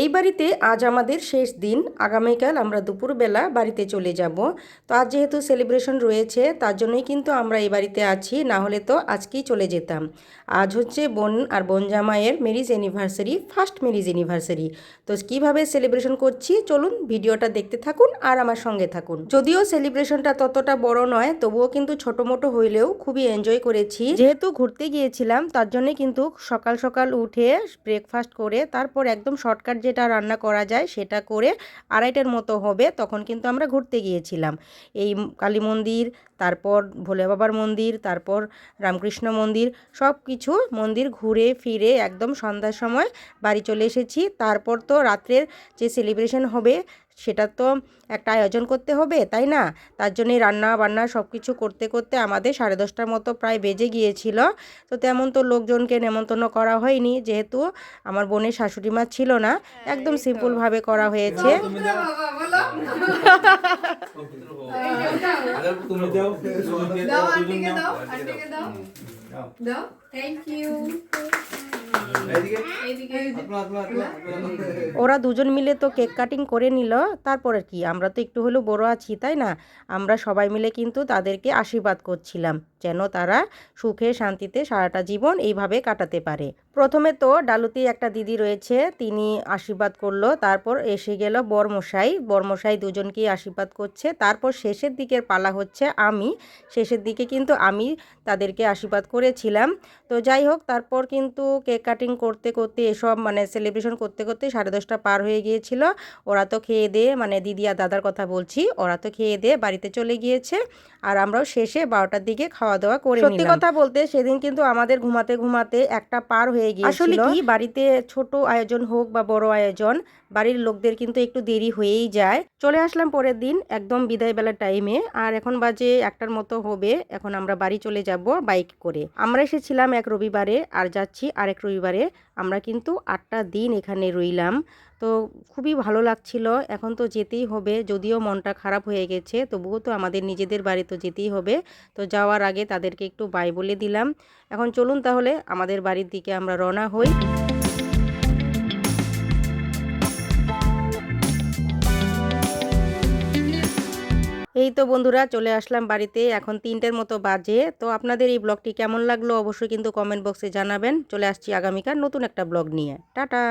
এই বাড়িতে আজ আমাদের শেষ দিন। আগামীকাল আমরা দুপুরবেলা বাড়িতে চলে যাব। তো আজ যেহেতু সেলিব্রেশন রয়েছে তার জন্যই কিন্তু আমরা এই বাড়িতে আছি, না হলে তো আজকেই চলে যেতাম। আজ হচ্ছে বোন আর বোন জামাইয়ের marriage anniversary, first marriage anniversary. তো কিভাবে সেলিব্রেশন করছি চলুন ভিডিওটা দেখতে থাকুন আর আমার সঙ্গে থাকুন। যদিও সেলিব্রেশনটা ততটা বড় নয়, তবুও কিন্তু ছোট মোটো হইলেও খুবই এনজয় করেছি। যেহেতু ঘুরতে গিয়েছিলাম তার জন্য কিন্তু সকাল সকাল উঠে ব্রেকফাস্ট করে তারপর একদম শর্টকাট যেটা রান্না করা যায় সেটা করে 2:30টার মতো হবে, তখন কিন্তু আমরা ঘুরতে গিয়েছিলাম। এই কালী মন্দির, তারপর ভোলে বাবার মন্দির, তারপর রামকৃষ্ণ মন্দির, সব কিছু মন্দির ঘুরে ফিরে একদম সন্ধ্যার সময় বাড়ি চলে এসেছি। তারপর তো রাত্রের যে সেলিব্রেশন হবে সেটা তো একটা আয়োজন করতে হবে, তাই না? তার জন্যই রান্না বান্না সব কিছু করতে করতে আমাদের 10:30টার মতো প্রায় বেজে গিয়েছিল। তো তেমন তো লোকজনকে নেমন্তন্ন করা হয়নি, যেহেতু আমার বোনের শাশুড়ি মা ছিল না, একদম সিম্পলভাবে করা হয়েছে। ওরা দুজন মিলে তো কেক কাটিং করে নিল। তারপরে কি, আমরা তো একটু হলেও বড় আছি, তাই না? আমরা সবাই মিলে কিন্তু তাদেরকে আশীর্বাদ করছিলাম যেন তারা সুখে শান্তিতে সারাটা জীবন এইভাবে কাটাতে পারে। প্রথমে তো ডালুতি একটা দিদি রয়েছে, তিনি আশীর্বাদ করলো। তারপর এসে গেল বরমশাই, বরমশাই দুজনকেই আশীর্বাদ করছে। তারপর শেষের দিকের পালা হচ্ছে আমি। শেষের দিকে কিন্তু আমি তাদেরকে আশীর্বাদ করেছিলাম। তো যাই হোক, তারপর কিন্তু কেক কাটিং করতে করতে এসব মানে সেলিব্রেশন করতে করতে 10:30টা পার হয়ে গিয়েছিল। ওরা তো খেয়ে দিয়ে, মানে দিদি আর দাদার কথা বলছি, ওরা তো খেয়ে দিয়ে বাড়িতে চলে গিয়েছে। আর আমরাও শেষে 12টার দিকে খাওয়া দাওয়া করে নিলাম। সত্যি কথা বলতে সেদিন কিন্তু আমাদের ঘুমাতে ঘুমাতে একটা পার হয়ে গিয়েছিল। আসলে কি, বাড়িতে ছোট আয়োজন হোক বা বড় আয়োজন, বাড়ির লোকদের কিন্তু একটু দেরি হয়েই যায়। চলে আসলাম পরের দিন একদম বিদায় বেলার টাইমে। আর এখন বাজে 1টার মতো হবে। এখন আমরা বাড়ি চলে যাব বাইক করে। আমরা এসেছিলাম এক রবিবারে আর যাচ্ছি আরেক রবিবারে। আমরা কিন্তু 8টা দিন এখানে রইলাম। তো খুবই ভালো লাগছিল। এখন তো যেতেই হবে, যদিও মনটা খারাপ হয়ে গেছে, তবুও তো আমাদের নিজেদের বাড়ি তো যেতেই হবে। তো যাওয়ার আগে তাদেরকে একটু বাই বলে দিলাম। এখন চলুন তাহলে আমাদের বাড়ির দিকে আমরা রওনা হই। এই তো বন্ধুরা চলে আসলাম বাড়িতে, এখন 3টের মতো বাজে। তো আপনাদের এই ব্লগটি কেমন লাগলো অবশ্যই কিন্তু কমেন্ট বক্সে জানাবেন। চলে আসছি আগামীকাল নতুন একটা ব্লগ নিয়ে। টাটা।